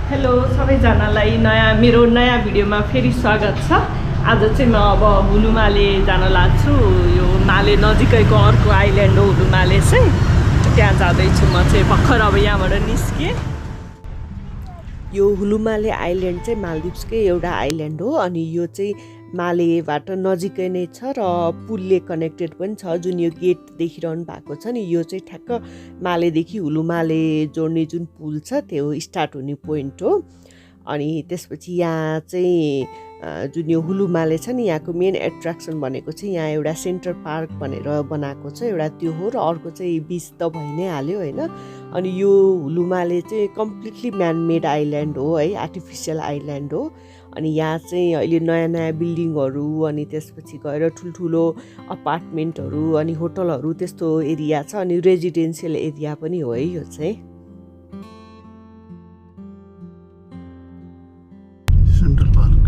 Hello सबैजनालाई मेरो नयाँ भिडियोमा फेरि स्वागत छ। आज चाहिँ म अब हुलुमाले जान लाग्छु। यो माले नजिकैको अर्को आइल्यान्ड हो हुलुमाले चाहिँ। त्यहाँ जाँदैछु म चाहिँ भर्खर अब यहाँबाट निस्केँ। यो हुलुमाले आइल्यान्ड चाहिँ मालदिभ्सकै एउटा आइल्यान्ड हो अनि यो चाहिँ मालेबाट नजिकै नै छ र पुलले कनेक्टेड पनि छ। जुन यो गेट देखिरहनु भएको छ नि यो चाहिँ ठ्याक्क मालेदेखि हुलुमाले जोड्ने जुन पुल छ त्यो स्टार्ट हुने पोइन्ट हो। अनि त्यसपछि यहाँ चाहिँ जुन यो हुलुमाले छ नि यहाँको मेन एट्र्याक्सन भनेको चाहिँ यहाँ एउटा सेन्ट्रल पार्क भनेर बनाएको छ एउटा त्यो हो र अर्को चाहिँ बिच त भइ नै हाल्यो होइन। अनि यो हुलुमाले चाहिँ कम्प्लिटली म्यानमेड आइल्यान्ड हो है, आर्टिफिसियल आइल्यान्ड हो। अनि यहाँ चाहिँ अहिले नयाँ नयाँ बिल्डिङहरू अनि त्यसपछि गएर ठुल्ठुलो अपार्टमेन्टहरू अनि होटलहरू त्यस्तो एरिया छ अनि रेजिडेन्सियल एरिया पनि हो है यो चाहिँ। सेन्ट्रल पार्क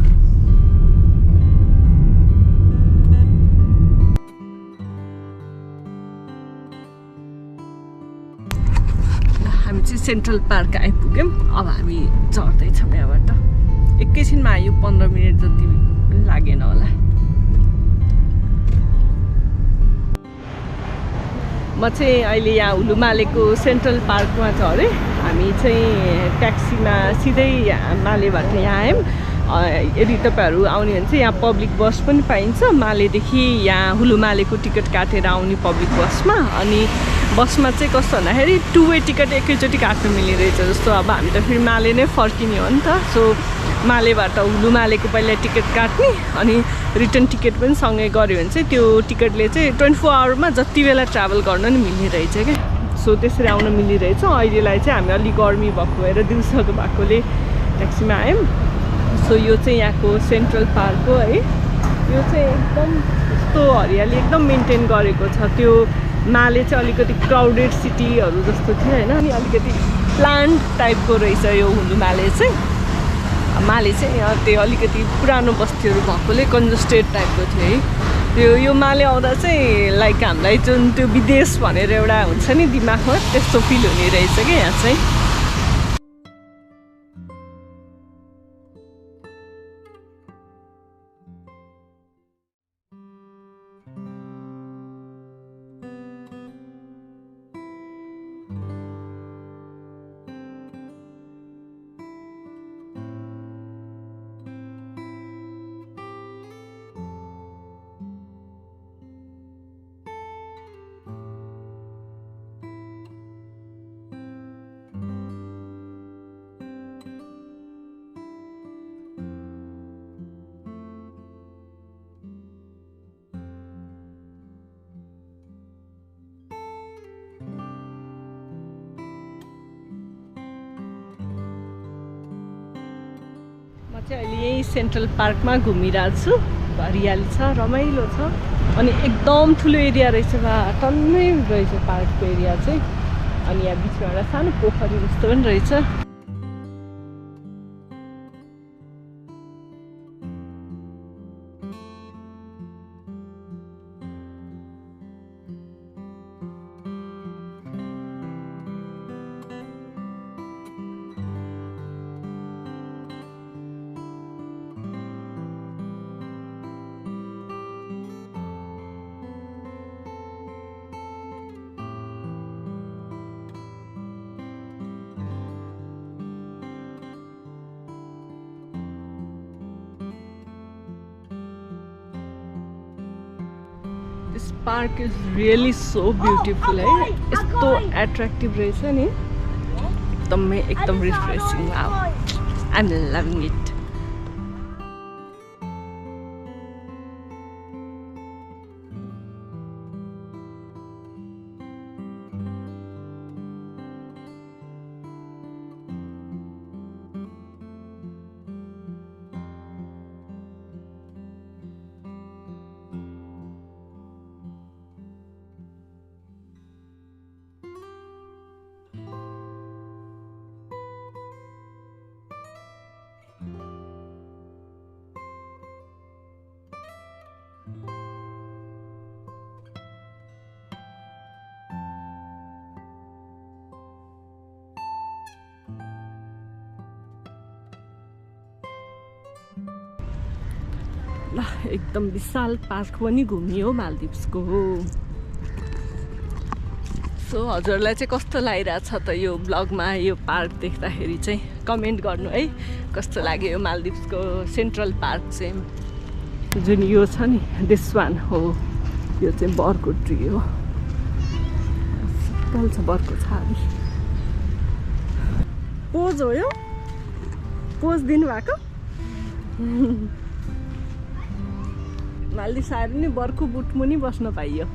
हामी चाहिँ सेन्ट्रल पार्क आइपुग्यौँ। अब हामी चढ्दैछौँ यहाँबाट। एकैछिनमा आयो, 15 मिनट जति पनि लागेन होला। म चाहिँ अहिले यहाँ हुलुमालेको सेन्ट्रल पार्कमा झरेँ। हामी चाहिँ ट्याक्सीमा सिधै मालेबाट यहाँ आयौँ। यदि तपाईँहरू आउने भने चाहिँ यहाँ पब्लिक बस पनि पाइन्छ। मालेदेखि यहाँ हुलुमालेको टिकट काटेर आउने पब्लिक बसमा। अनि बसमा चाहिँ कस्तो भन्दाखेरि 2 वे टिकट एकैचोटि काट्नु मिल्ने रहेछ। जस्तो अब हामी त फेरि माले नै फर्किने हो नि त। सो मालेबाट हुलुमालेको पहिला टिकट काट्ने अनि रिटर्न टिकट पनि सँगै गऱ्यो भने चाहिँ त्यो टिकटले चाहिँ 24 आवरमा जति बेला ट्राभल गर्न नि मिल्ने रहेछ क्या। सो त्यसरी आउन मिल्ने रहेछ। अहिलेलाई चाहिँ हामी अलिक गर्मी भएको भएर दिउँसोको भएकोले ट्याक्सीमा आयौँ। सो यो चाहिँ यहाँको सेन्ट्रल पार्क हो है। यो चाहिँ एकदम यस्तो हरियाली एकदम मेन्टेन गरेको छ। त्यो माले चाहिँ अलिकति क्राउडेड सिटीहरू जस्तो थियो होइन। अनि अलिकति प्लान्ट टाइपको रहेछ यो हुलुमाले चाहिँ। माले चाहिँ त्यो अलिकति पुरानो बस्तीहरू भएकोले कन्जस्टेड टाइपको थियो है। यो माले आउँदा चाहिँ लाइक हामीलाई जुन त्यो विदेश भनेर एउटा हुन्छ नि दिमागमा त्यस्तो फिल हुने रहेछ क्या यहाँ चाहिँ। चाहिँ अहिले यही सेन्ट्रल पार्कमा घुमिरहेको छु। हरियाली छ, रमाइलो छ अनि एकदम ठुलो एरिया रहेछ बा, टन्नै रहेछ पार्कको एरिया चाहिँ। अनि यहाँ बिचमा एउटा सानो पोखरी जस्तो पनि रहेछ। This park is really so beautiful है। यस्तो एट्र्याक्टिभ रहेछ नि, एकदम refreshing. Wow, I'm loving it। ल एकदम विशाल पार्क पनि घुमियो मालदिभ्सको हो। सो हजुरलाई चाहिँ कस्तो लागिरहेछ त यो ब्लगमा यो पार्क देख्दाखेरि चाहिँ कमेन्ट गर्नु है कस्तो लाग्यो यो मालदिभ्सको सेन्ट्रल पार्क चाहिँ। जुन यो छ नि दिस वान हो यो चाहिँ बरको ट्री हो शीतल छ बरको छाली। पोज हो यो पोज दिनुभएको मालदिभ्स आएर नि बरको बुट मुनि बस्न पाइयो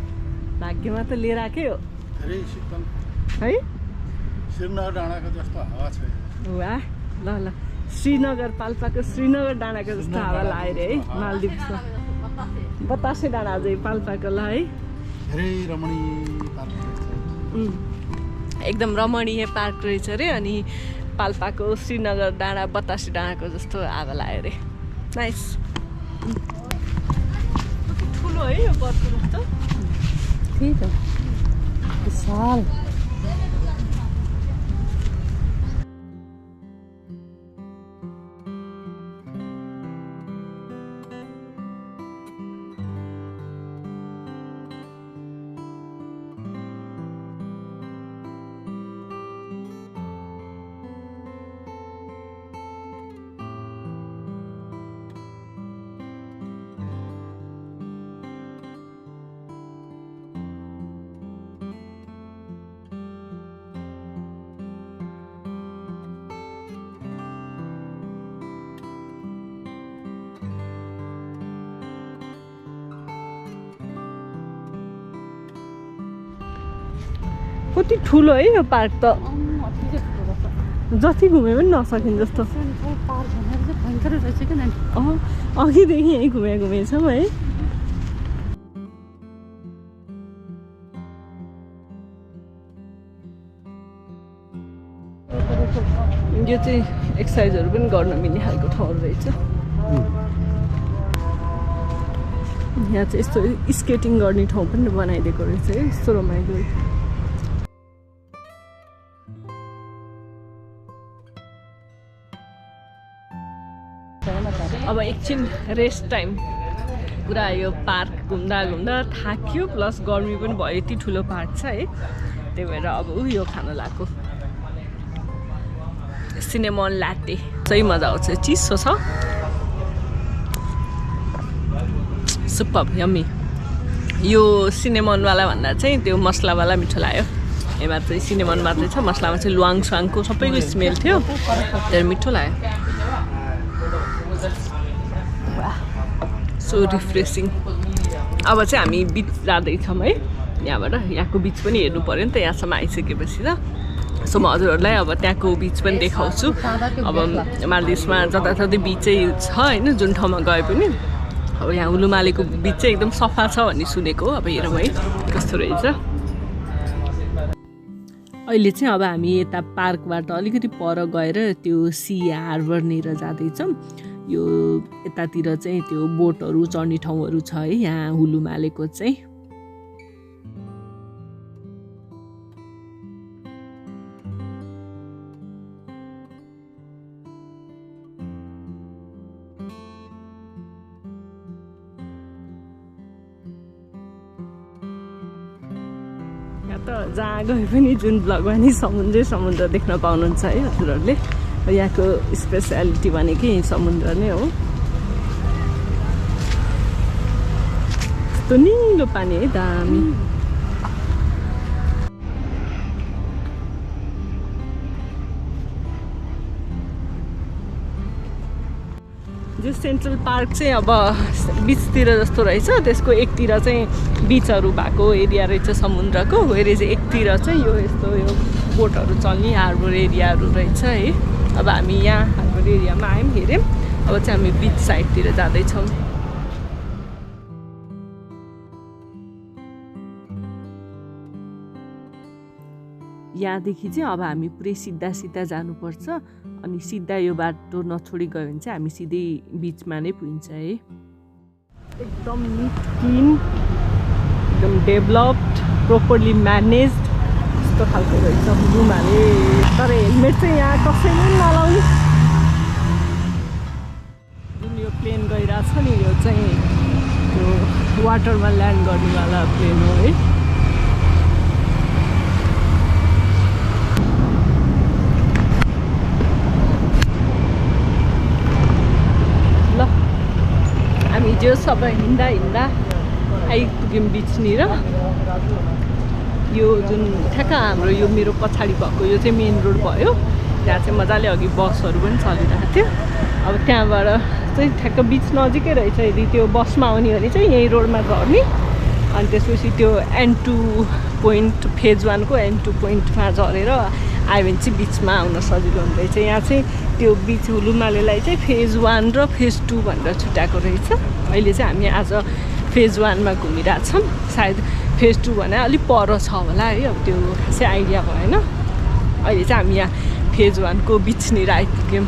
भाग्यमा त लिएर आएकै हो है। श्रीनगर डाँडाको जस्तो हावा छ वाह ल ल श्रीनगर पाल्पाको श्रीनगर डाँडाको जस्तो हावा लाग्यो रे है मालदिभ्समा बतासे डाँडा चाहिँ पाल्पाको ल है धेरै रमणीय पार्क एकदम रमणीय पार्क रहेछ रे। अनि पाल्पाको श्रीनगर डाँडा बतासे डाँडाको जस्तो हावा लाग्यो रे नाइस। ठुलो है यो बरको रुख त त्यही त विशाल। कति ठुलो है यो पार्क त जति घुमे पनि नसकिन् जस्तो। अघिदेखि यहीँ घुमेछौँ है। यो चाहिँ एक्सर्साइजहरू पनि गर्न मिल्ने खालको ठाउँ रहेछ। यहाँ चाहिँ यस्तो स्केटिङ गर्ने ठाउँ पनि बनाइदिएको रहेछ है यस्तो रमाइलो। अब एकछिन रेस्ट टाइम पुरा यो पार्क घुम्दा घुम्दा थाक्यो प्लस गर्मी पनि भयो यति ठुलो पार्क छ है त्यही भएर अब यो खान लाग्यो सिनेमन ल्याटे सही मजा आउँछ चिसो छ सुपर यम्मी। यो सिनेमनवाला भन्दा चाहिँ त्यो मसलावाला मिठो लाग्यो। यसमा चाहिँ सिनेमन मात्रै छ मसलामा चाहिँ ल्वाङ स्वाङको सबैको स्मेल थियो त्यही मिठो लाग्यो। So refreshing. अब चाहिँ हामी बिच जाँदैछौँ है यहाँबाट। यहाँको बिच पनि हेर्नु पऱ्यो नि त यहाँसम्म आइसकेपछि त। सो म हजुरहरूलाई अब त्यहाँको बिच पनि देखाउँछु। अब मालदिभ्समा जताततै बिचै छ होइन जुन ठाउँमा गए पनि। अब यहाँ हुलुमालेको बिच चाहिँ एकदम सफा छ भन्ने सुनेको हो। अब हेरौँ है कस्तो रहेछ। अहिले चाहिँ अब हामी यता पार्कबाट अलिकति पर गएर त्यो सी हार्बरनिर जाँदैछौँ। यो यतातिर चाहिँ त्यो बोटहरू चढ्ने ठाउँहरू छ है यहाँ हुलुमालेको चाहिँ। यहाँ त जहाँ गए पनि जुन ब्लगमा नि समुद्र देख्न पाउनुहुन्छ है हजुरहरूले। यहाँको स्पेसियालिटी भनेकै समुद्र नै हो। यस्तो निलो पानी है दामी। जो सेन्ट्रल पार्क चाहिँ अब बिचतिर जस्तो रहेछ त्यसको एकतिर चाहिँ बिचहरू भएको एरिया रहेछ समुद्रको वेरे चाहिँ एकतिर चाहिँ यो यस्तो यो बोटहरू चल्ने हार्बर एरियाहरू रहेछ है। अब हामी यहाँ हार्बर एरियामा आयौँ हेऱ्यौँ। अब चाहिँ हामी बिच साइडतिर जाँदैछौँ। यहाँदेखि चाहिँ अब हामी पुरै सिधा सिधा जानुपर्छ। अनि सिधा यो बाटो नछोडी गयो भने चाहिँ हामी सिधै बिचमा नै पुगिन्छ है। एकदम निट क्लिन एकदम डेभलप्ड प्रोपरली म्यानेज्ड यस्तो खालको रहेछ हुलुमाले। तर हेलमेट चाहिँ यहाँ कसैले नलाउने। जुन यो प्लेन गइरहेको छ नि नि यो चाहिँ त्यो वाटरमा ल्यान्ड गर्नेवाला प्लेन हो है। ल हामी जो सबै हिँड्दा आइपुग्यौँ बिचनिर। यो जुन ठ्याक्क हाम्रो यो मेरो पछाडि भएको यो चाहिँ मेन रोड भयो। त्यहाँ चाहिँ मजाले अघि बसहरू पनि चलिरहेको थियो। अब त्यहाँबाट चाहिँ ठ्याक्क बिच नजिकै रहेछ। यदि त्यो बसमा आउने भने चाहिँ यही रोडमा झर्ने, अनि त्यसपछि त्यो N2 पोइन्ट फेज 1 को N2 पोइन्टमा झरेर आयो भने चाहिँ बिचमा आउन सजिलो हुँदैछ। यहाँ चाहिँ त्यो बिच हुलुमालेलाई चाहिँ फेज 1 र फेज 2 भनेर छुट्याएको रहेछ। अहिले चाहिँ हामी आज फेज 1मा घुमिरहेछौँ। सायद फेज 2 भने अलिक पर छ होला है, अब त्यो खासै आइडिया भएन। अहिले चाहिँ हामी यहाँ फेज 1 को बिचनिर आइपुग्यौँ।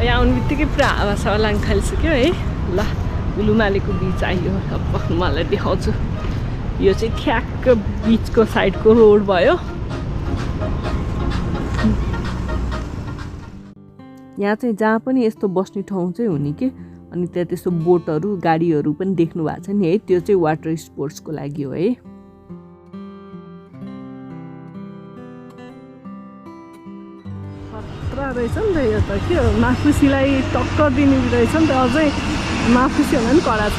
यहाँ आउनु बित्तिकै पुरा हावा लाग्न थालिसक्यो है। ल हुलुमालेको बिच आइयो। अब मलाई देखाउँछु। यो चाहिँ ठ्याक्क बिचको साइडको रोड भयो। यहाँ चाहिँ जहाँ पनि यस्तो बस्ने ठाउँ चाहिँ हुने कि, अनि त्यहाँ त्यस्तो बोटहरू गाडीहरू पनि देख्नु भएको छ नि है। त्यो चाहिँ वाटर स्पोर्ट्सको लागि हो है। खतरा रहेछ नि त यो त, के हो माफुसीलाई टक्कर दिने रहेछ नि त। अझै माफुसी होला नि कडा छ।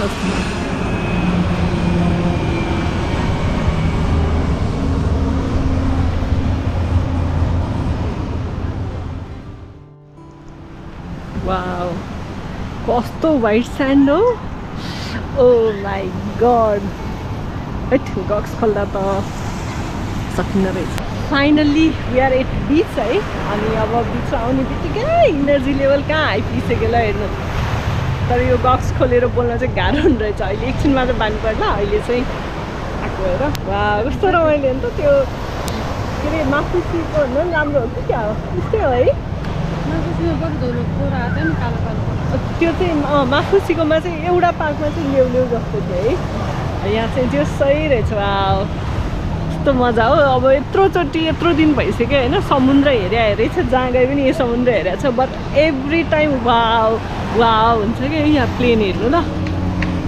वाउ कस्तो वाइट स्यान्ड हो। ओ माई गड। गक्स खोल्दा त सकिँदो रहेछ। फाइनल्ली वी आर एट बिच है। अनि अब बिच आउने बित्तिकै इनर्जी लेभल कहाँ आइपुगिसक्यो ल हेर्नु। तर यो गक्स खोलेर बोल्न चाहिँ गाह्रो हुने रहेछ। अहिले एकछिनमा चाहिँ बानी पर्ला। अहिले चाहिँ आएको हेर। वा कस्तो रमाइलो नि त। त्यो के अरे माफुसीको भन्दा पनि राम्रो हो कि क्या हो, त्यस्तै हो है। त्यो चाहिँ माफुसीकोमा चाहिँ एउटा पार्कमा चाहिँ ल्याउ जस्तो थियो है। यहाँ चाहिँ त्यो सही रहेछ। वाउ कस्तो मजा हो। अब यत्रोचोटि यत्रो दिन भइसक्यो होइन, समुद्र हेरेरै छ। जहाँ गए पनि यो समुद्र हेरेको छ। But every time wow wow हुन्छ क्या। यहाँ प्लेन हेर्नु ल,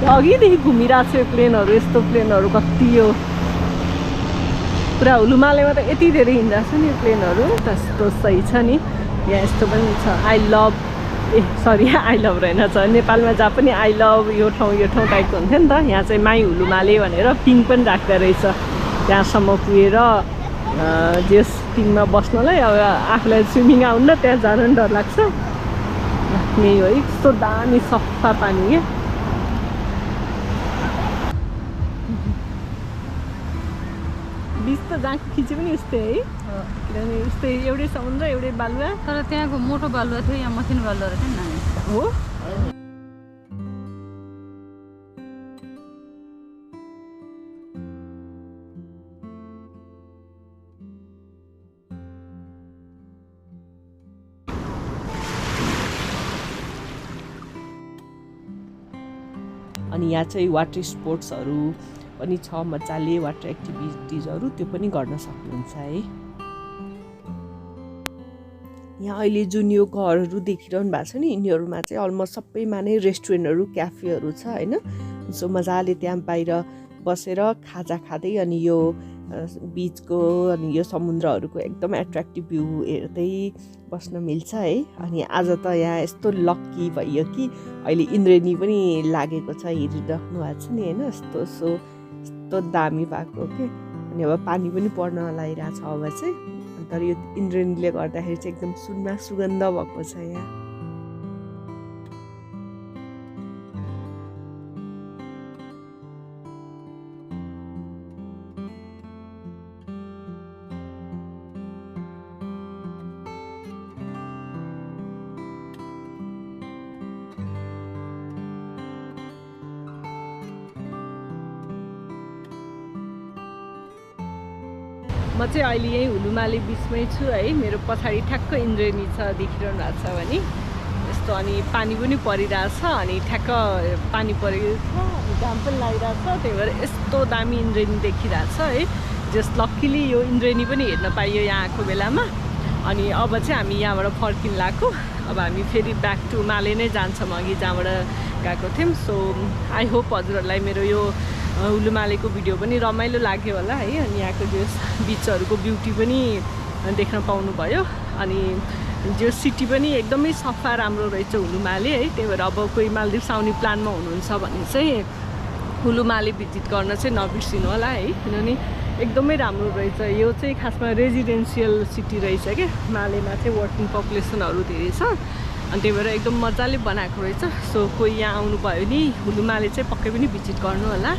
अघिदेखि घुमिरहेको छ यो प्लेनहरू। यस्तो प्लेनहरू कति हो पुरा। हुलुमालेमा त यति धेरै हिँडिरहेको छ नि यो प्लेनहरू। त्यस्तो सही छ नि। यहाँ यस्तो पनि छ आई लभ, आई लभ रहेन छ। नेपालमा जहाँ पनि आई लभ यो ठाउँ टाइपको हुन्थ्यो नि त। यहाँ चाहिँ माई हुलुमाले भनेर पिङ पनि राख्दो रहेछ। त्यहाँसम्म पुगेर जस पिङमा बस्नलाई। अब आफूलाई स्विमिङ आउनु त्यहाँ जान पनि डर लाग्छ। यही हो है, कस्तो दामी सफा पानी क्या। बिच त जहाँ खिचे पनि उस्तै है। किनभने उस्तै एउटै समुद्र एउटै बालुवा। तर त्यहाँको मोटो बालुवा थियो, यहाँ मसिनो बालुवा रहेछ नि हो। अनि यहाँ चाहिँ वाटर स्पोर्ट्सहरू पनि छ मजाले। वाटर एक्टिभिटिजहरू त्यो पनि गर्न सक्नुहुन्छ है। यहाँ अहिले जुन यो घरहरू देखिरहनु भएको छ नि, यिनीहरूमा चाहिँ अलमोस्ट सबैमा नै रेस्टुरेन्टहरू क्याफेहरू छ होइन। सो मजाले त्यहाँ बाहिर बसेर खाजा खाँदै अनि यो बिचको अनि यो समुद्रहरूको एकदम एट्र्याक्टिभ भ्यू हेर्दै बस्न मिल्छ है। अनि आज त यहाँ यस्तो लक्की भयो कि अहिले इन्द्रेणी पनि लागेको छ। हेरिराख्नु भएको छ नि होइन, यस्तो दामी भएको के। अनि अब पानी पनि पर्न लागिरहेको छ अब चाहिँ। तर यो इन्द्रेणीले गर्दाखेरि चाहिँ एकदम सुगन्ध भएको छ यहाँ। म चाहिँ अहिले यही हुलुमाले बिचमै छु है। मेरो पछाडि ठ्याक्क इन्द्रेणी छ, देखिरहनु भएको छ भने यस्तो। अनि पानी पनि परिरहेछ, अनि ठ्याक्क पानी परेको छ, घाम पनि लागिरहेछ। त्यही भएर यस्तो दामी इन्द्रेणी देखिरहेछ है। जस्ट लक्कीली यो इन्द्रेणी पनि हेर्न पाइयो यहाँ आएको बेलामा। अनि अब चाहिँ हामी यहाँबाट फर्किन लाग्यो। अब हामी फेरि ब्याक टु माले नै जान्छौँ अघि जहाँबाट गएको थियौँ सो आई होप हजुरहरूलाई मेरो यो हुलुमालेको भिडियो पनि रमाइलो लाग्यो होला है अनि यहाँको जो बिचहरूको ब्युटी पनि देख्न पाउनुभयो अनि जो सिटी पनि एकदमै सफा राम्रो रहेछ हुलुमाले है त्यही भएर अब कोही मालदिभ्स आउने प्लानमा हुनुहुन्छ भने चाहिँ हुलुमाले भिजिट गर्न चाहिँ नबिर्सिनु होला है किनभने एकदमै राम्रो रहेछ यो चाहिँ खासमा रेजिडेन्सियल सिटी रहेछ क्या मालेमा चाहिँ वर्किङ पपुलेसनहरू धेरै छ अनि त्यही भएर एकदम मजाले बनाएको रहेछ सो कोही यहाँ आउनुभयो भने हुलुमाले चाहिँ पक्कै पनि भिजिट गर्नु होला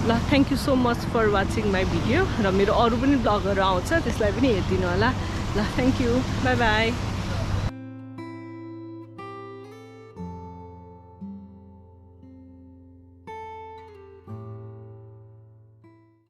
ल thank you so much for watching my video र मेरो अरू पनि ब्लगहरू आउँछ त्यसलाई पनि हेरिदिनु होला ल थ्याङ्क यू बाई बाई